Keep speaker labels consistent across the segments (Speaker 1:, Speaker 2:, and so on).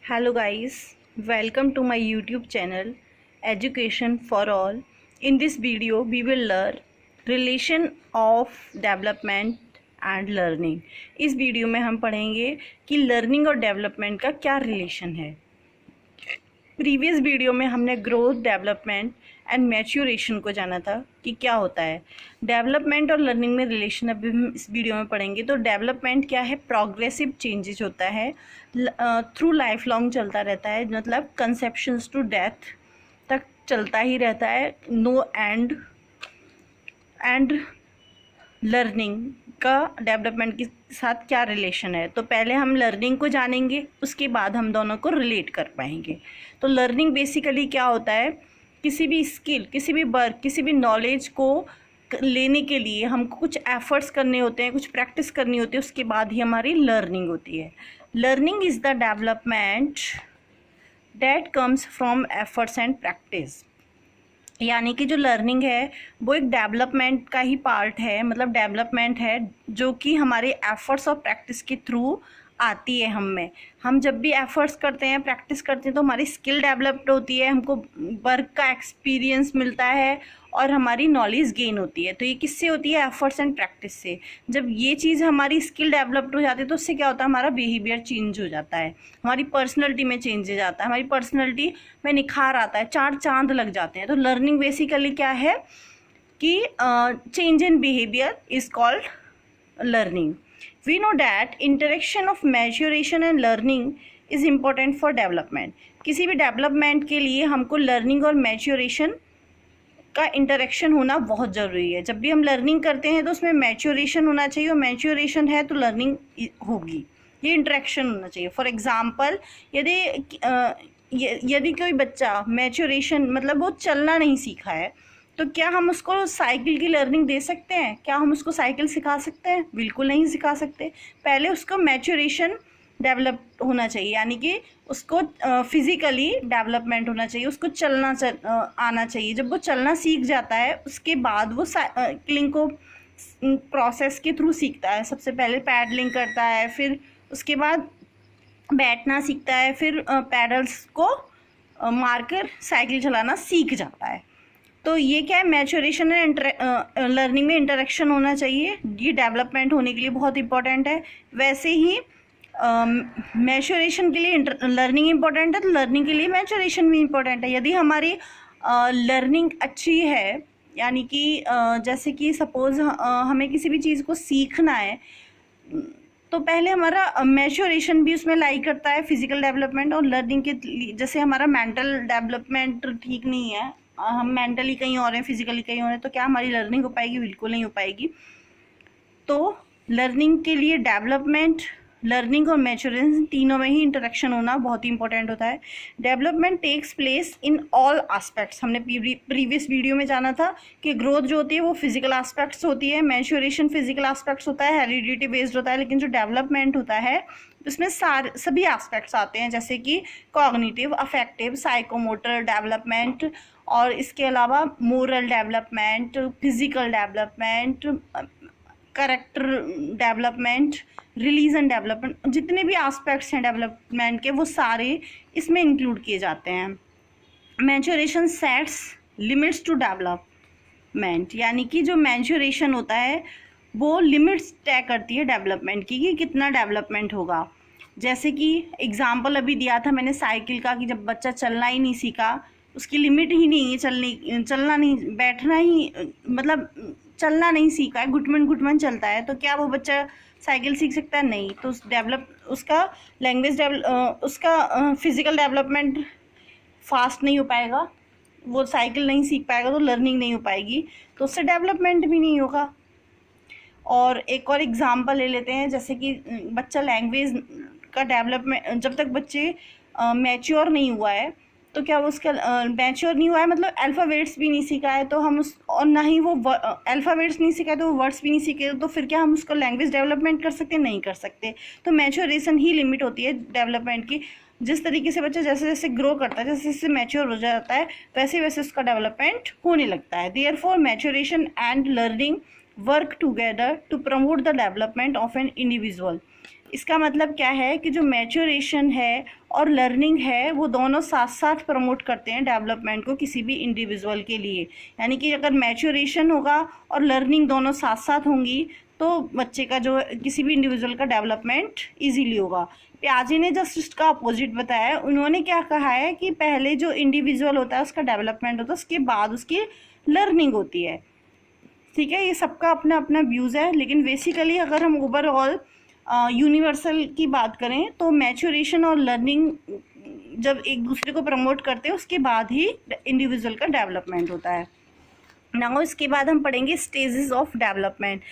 Speaker 1: Hello guys, welcome to my YouTube channel Education for All. In this video we will learn relation of development and learning. इस video में हम पढ़ेंगे कि learning और development का क्या रिलेशन है। प्रीवियस वीडियो में हमने ग्रोथ, डेवलपमेंट एंड मैच्योरेशन को जाना था कि क्या होता है। डेवलपमेंट और लर्निंग में रिलेशन अभी हम इस वीडियो में पढ़ेंगे। तो डेवलपमेंट क्या है? प्रोग्रेसिव चेंजेस होता है, थ्रू लाइफ लॉन्ग चलता रहता है, मतलब कंसेप्शंस टू डेथ तक चलता ही रहता है, नो एंड। एंड लर्निंग का डेवलपमेंट के साथ क्या रिलेशन है? तो पहले हम लर्निंग को जानेंगे, उसके बाद हम दोनों को रिलेट कर पाएंगे। तो लर्निंग बेसिकली क्या होता है? किसी भी स्किल, किसी भी वर्क, किसी भी नॉलेज को लेने के लिए हमको कुछ एफर्ट्स करने होते हैं, कुछ प्रैक्टिस करनी होती है, उसके बाद ही हमारी लर्निंग होती है। Learning is the development that comes from efforts and practice. यानी कि जो लर्निंग है वो एक डेवलपमेंट का ही पार्ट है, मतलब डेवलपमेंट है जो कि हमारे एफर्ट्स और प्रैक्टिस के थ्रू आती है। हम जब भी एफर्ट्स करते हैं, प्रैक्टिस करते हैं, तो हमारी स्किल डेवलप्ड होती है, हमको वर्क का एक्सपीरियंस मिलता है और हमारी नॉलेज गेन होती है। तो ये किससे होती है? एफर्ट्स एंड प्रैक्टिस से। जब ये चीज़ हमारी स्किल डेवलप्ड हो जाती है तो उससे क्या होता है? हमारा बिहेवियर चेंज हो जाता है, हमारी पर्सनैलिटी में चेंज हो जाता है, हमारी पर्सनैलिटी में निखार आता है, चार चांद लग जाते हैं। तो लर्निंग बेसिकली क्या है कि change in behaviour is called learning. We know that interaction of maturation and learning is important for development. किसी भी डेवलपमेंट के लिए हमको लर्निंग और मैच्योरेशन का इंटरेक्शन होना बहुत ज़रूरी है। जब भी हम लर्निंग करते हैं तो उसमें मैच्योरेशन होना चाहिए, और मैच्योरेशन है तो लर्निंग होगी, ये इंटरेक्शन होना चाहिए। फॉर एग्जांपल, यदि कोई बच्चा मैच्योरेशन मतलब वो चलना नहीं सीखा है, तो क्या हम उसको साइकिल की लर्निंग दे सकते हैं? क्या हम उसको साइकिल सिखा सकते हैं? बिल्कुल नहीं सिखा सकते। पहले उसको मैच्योरेशन डेवलप होना चाहिए, यानी कि उसको फिज़िकली डेवलपमेंट होना चाहिए, उसको चलना आना चाहिए। जब वो चलना सीख जाता है उसके बाद वो साइकिलिंग को प्रोसेस के थ्रू सीखता है। सबसे पहले पैडलिंग करता है, फिर उसके बाद बैठना सीखता है, फिर पैडल्स को मारकर साइकिल चलाना सीख जाता है। तो ये क्या है? मैच्योरेशन एंड लर्निंग में इंटरेक्शन होना चाहिए, ये डेवलपमेंट होने के लिए बहुत इंपॉर्टेंट है। वैसे ही मैच्योरेशन के लिए लर्निंग इंपॉर्टेंट है, तो लर्निंग के लिए मैच्योरेशन भी इंपॉर्टेंट है। यदि हमारी लर्निंग अच्छी है, यानी कि जैसे कि सपोज़ हमें किसी भी चीज़ को सीखना है, तो पहले हमारा मैच्योरेशन भी उसमें लाई करता है, फिजिकल डेवलपमेंट। और लर्निंग के जैसे हमारा मेंटल डेवलपमेंट ठीक नहीं है, हम मेंटली कहीं और हैं, फिजिकली कहीं और हैं, तो क्या हमारी लर्निंग हो पाएगी? बिल्कुल नहीं हो पाएगी। तो लर्निंग के लिए डेवलपमेंट, लर्निंग और मैच्योरेशन तीनों में ही इंटरेक्शन होना बहुत ही इंपॉर्टेंट होता है। Development takes place in all aspects. हमने प्रीवियस वीडियो में जाना था कि ग्रोथ जो होती है वो फिजिकल एस्पेक्ट्स होती है, मैच्योरेशन फिजिकल एस्पेक्ट्स होता है, हेरिडिटी बेस्ड होता है, लेकिन जो डेवलपमेंट होता है उसमें सभी एस्पेक्ट्स आते हैं, जैसे कि कॉग्निटिव, अफेक्टिव, साइकोमोटर डेवलपमेंट, और इसके अलावा moral development, physical development, character development, religion development, जितने भी एस्पेक्ट्स हैं डेवलपमेंट के वो सारे इसमें इंक्लूड किए जाते हैं। Maturation sets limits to development, यानी कि जो मैच्योरेशन होता है वो लिमिट्स तय करती है डेवलपमेंट की कि कितना डेवलपमेंट होगा। जैसे कि एग्जाम्पल अभी दिया था मैंने साइकिल का, कि जब बच्चा चलना ही नहीं सीखा, उसकी लिमिट ही नहीं है चलना नहीं, बैठना ही, मतलब चलना नहीं सीखा है, घुटमन चलता है, तो क्या वो बच्चा साइकिल सीख सकता है? नहीं। तो उसका लैंग्वेज उसका फिजिकल डेवलपमेंट फास्ट नहीं हो पाएगा, वो साइकिल नहीं सीख पाएगा, तो लर्निंग नहीं हो पाएगी, तो उससे डेवलपमेंट भी नहीं होगा। और एक और एग्जांपल ले लेते हैं, जैसे कि बच्चा लैंग्वेज का डेवलपमेंट, जब तक बच्चे मैच्योर नहीं हुआ है, तो क्या वो उसका मैच्योर नहीं हुआ है मतलब अल्फ़ाबेट्स भी नहीं सीखा है, तो हम उस, और ना ही वो अल्फ़ाबेट्स नहीं सीखा है तो वो वर्ड्स भी नहीं सीखे, तो फिर क्या हम उसको लैंग्वेज डेवलपमेंट कर सकते? नहीं कर सकते। तो मैच्योरेशन ही लिमिट होती है डेवलपमेंट की। जिस तरीके से बच्चा जैसे जैसे ग्रो करता है, जैसे जैसे मैच्योर हो जाता है, वैसे वैसे उसका डेवलपमेंट होने लगता है। Therefore maturation and learning work together to promote the development of an individual. इसका मतलब क्या है कि जो मैच्योरेशन है और लर्निंग है वो दोनों साथ साथ प्रमोट करते हैं डेवलपमेंट को किसी भी इंडिविजुअल के लिए। यानी कि अगर मैच्योरेशन होगा और लर्निंग दोनों साथ साथ होंगी तो बच्चे का जो किसी भी इंडिविजुअल का डेवलपमेंट इजीली होगा। पियाजे ने जस्ट इसका अपोजिट बताया है। उन्होंने क्या कहा है कि पहले जो इंडिविजुअल होता है उसका डेवलपमेंट होता है, उसके बाद उसकी लर्निंग होती है। ठीक है, ये सबका अपना अपना व्यूज़ है, लेकिन बेसिकली अगर हम ओवरऑल यूनिवर्सल की बात करें तो मैच्योरेशन और लर्निंग जब एक दूसरे को प्रमोट करते हैं उसके बाद ही इंडिविजुअल का डेवलपमेंट होता है। नाउ इसके बाद हम पढ़ेंगे स्टेजेस ऑफ डेवलपमेंट।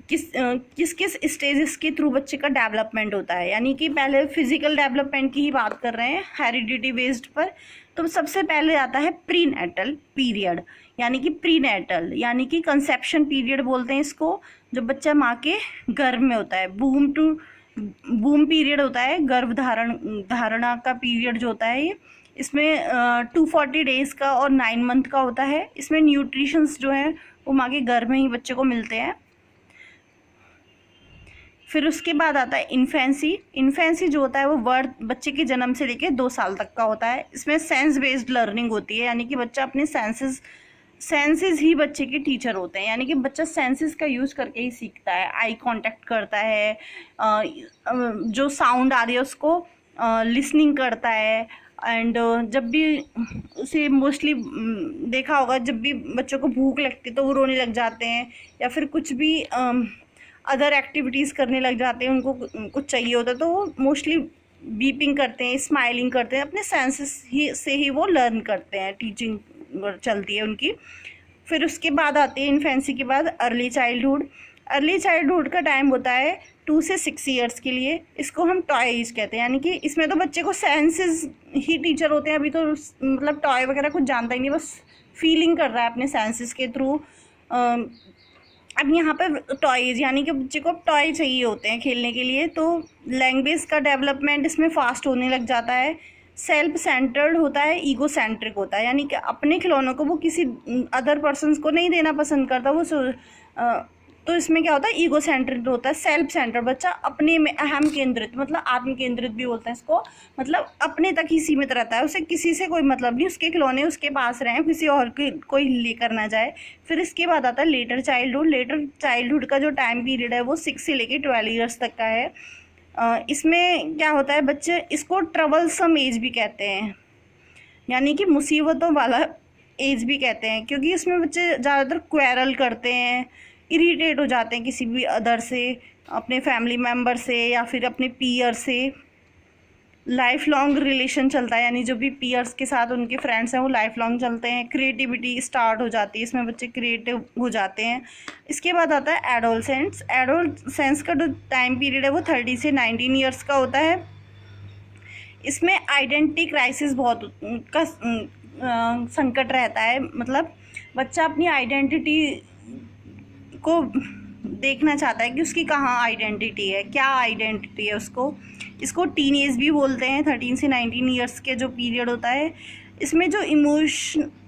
Speaker 1: किस किस स्टेजेस के थ्रू बच्चे का डेवलपमेंट होता है। यानी कि पहले फिजिकल डेवलपमेंट की ही बात कर रहे हैं हेरिडिटी बेस्ड पर। तो सबसे पहले आता है प्रीनेटल पीरियड, यानी कि प्रीनेटल यानी कि कंसेप्शन पीरियड बोलते हैं इसको, जब बच्चा माँ के गर्भ में होता है। बूम पीरियड होता है, गर्भ धारणा का पीरियड जो होता है ये, इसमें 240 डेज का और 9 मंथ का होता है। इसमें न्यूट्रिशंस जो है वो माँ के गर्भ में ही बच्चे को मिलते हैं। फिर उसके बाद आता है इन्फेंसी जो होता है वो बच्चे के जन्म से लेके 2 साल तक का होता है। इसमें सेंस बेस्ड लर्निंग होती है, यानी कि बच्चा अपने सेंसेस ही बच्चे के टीचर होते हैं। यानी कि बच्चा सेंसेस का यूज़ करके ही सीखता है, आई कांटेक्ट करता है, जो साउंड आ रही है उसको लिसनिंग करता है। एंड जब भी उसे मोस्टली देखा होगा, जब भी बच्चों को भूख लगती है तो वो रोने लग जाते हैं, या फिर कुछ भी अदर एक्टिविटीज़ करने लग जाते हैं, उनको कुछ चाहिए होता है तो वो मोस्टली बीपिंग करते हैं, स्माइलिंग करते हैं, अपने सेंसेस से ही वो लर्न करते हैं, टीचिंग चलती है उनकी। फिर उसके बाद आते हैं इन्फेंसी के बाद अर्ली चाइल्डहुड का टाइम होता है 2 से 6 ईयर्स के लिए। इसको हम टॉय एज कहते हैं, यानी कि इसमें तो बच्चे को सेंसेस ही टीचर होते हैं। अभी तो मतलब टॉय वगैरह कुछ जानता ही नहीं, बस फीलिंग कर रहा है अपने सेंसेस के थ्रू। अब यहाँ पर टॉयज यानी कि बच्चे को अब टॉय चाहिए होते हैं खेलने के लिए। तो लैंग्वेज का डेवलपमेंट इसमें फास्ट होने लग जाता है। सेल्फ सेंटर्ड होता है, ईगो सेंट्रिक होता है, यानी कि अपने खिलौनों को वो किसी अदर पर्सन्स को नहीं देना पसंद करता वो। तो इसमें क्या होता है, ईगो सेंट्रिक होता है। सेल्फ सेंटर्ड बच्चा अपने में अहम केंद्रित, मतलब आत्म केंद्रित भी बोलते हैं इसको, मतलब अपने तक ही सीमित रहता है, उसे किसी से कोई मतलब नहीं, उसके खिलौने उसके पास रहें, किसी और के कोई लेकर ना जाए। फिर इसके बाद आता है लेटर चाइल्डहुड का जो टाइम पीरियड है वो 6 से लेके 12 ईयर्स तक का है। इसमें क्या होता है, बच्चे इसको ट्रबलसम एज भी कहते हैं, यानी कि मुसीबतों वाला एज भी कहते हैं, क्योंकि इसमें बच्चे ज़्यादातर क्वेरल करते हैं, इरिटेट हो जाते हैं किसी भी अदर से, अपने फैमिली मेम्बर से या फिर अपने पीयर से। लाइफ लॉन्ग रिलेशन चलता है, यानी जो भी पीयर्स के साथ उनके फ्रेंड्स हैं वो लाइफ लॉन्ग चलते हैं। क्रिएटिविटी स्टार्ट हो जाती है, इसमें बच्चे क्रिएटिव हो जाते हैं। इसके बाद आता है एडोलसेंस का जो टाइम पीरियड है वो 30 से 19 ईयर्स का होता है। इसमें आइडेंटिटी क्राइसिस बहुत का संकट रहता है, मतलब बच्चा अपनी आइडेंटिटी को देखना चाहता है कि उसकी कहाँ आइडेंटिटी है, क्या आइडेंटिटी है उसको। इसको टीन एज भी बोलते हैं, 13 से 19 ईयर्स के जो पीरियड होता है। इसमें जो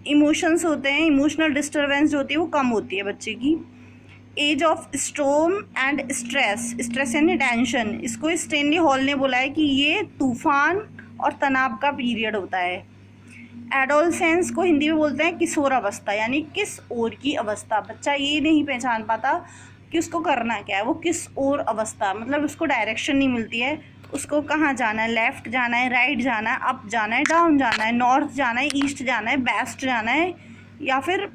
Speaker 1: इमोशंस होते हैं, इमोशनल डिस्टर्बेंस जो होती है वो कम होती है बच्चे की। Age of storm and stress यानी टेंशन, इसको स्टैनली हॉल ने बोला है कि ये तूफान और तनाव का पीरियड होता है। एडोलसेंस को हिंदी में बोलते हैं किशोर अवस्था, यानी किस ओर की अवस्था। बच्चा ये नहीं पहचान पाता कि उसको करना क्या है, वो किस ओर अवस्था, मतलब उसको डायरेक्शन नहीं मिलती है, उसको कहाँ जाना है, लेफ़्ट जाना है, राइट जाना है, अप जाना है, डाउन जाना है, नॉर्थ जाना है, ईस्ट जाना है, वेस्ट जाना है, या फिर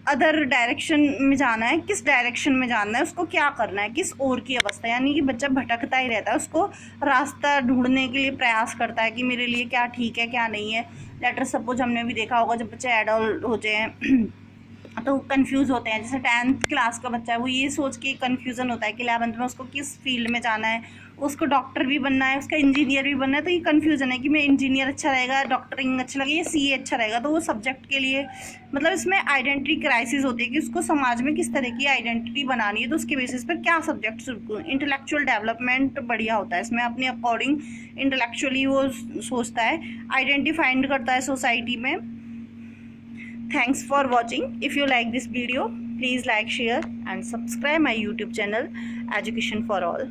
Speaker 1: अदर डायरेक्शन में जाना है, किस डायरेक्शन में जाना है, उसको क्या करना है, किस ओर की अवस्था। यानी कि बच्चा भटकता ही रहता है, उसको रास्ता ढूंढने के लिए प्रयास करता है कि मेरे लिए क्या ठीक है क्या नहीं है। लेटर सपोज हमने भी देखा होगा, जब बच्चे एडल्ट होते हैं तो कंफ्यूज होते हैं। जैसे 10th क्लास का बच्चा है, वो ये सोच के कन्फ्यूज़न होता है कि 11th में उसको किस फील्ड में जाना है, उसको डॉक्टर भी बनना है, उसका इंजीनियर भी बनना है। तो ये कन्फ्यूज़न है कि मैं इंजीनियर अच्छा रहेगा, डॉक्टरिंग अच्छा लगेगा, या सीए अच्छा रहेगा। तो वो सब्जेक्ट के लिए मतलब इसमें आइडेंटिटी क्राइसिस होती है कि उसको समाज में किस तरह की आइडेंटिटी बनानी है, तो उसके बेसिस पर क्या सब्जेक्ट। इंटेलेक्चुअल डेवलपमेंट बढ़िया होता है इसमें, अपने अकॉर्डिंग इंटेलेक्चुअली वो सोचता है, आइडेंटिटी फाइंड करता है सोसाइटी में। Thanks for watching. If you like this video, please like, share and subscribe my YouTube channel Education for All.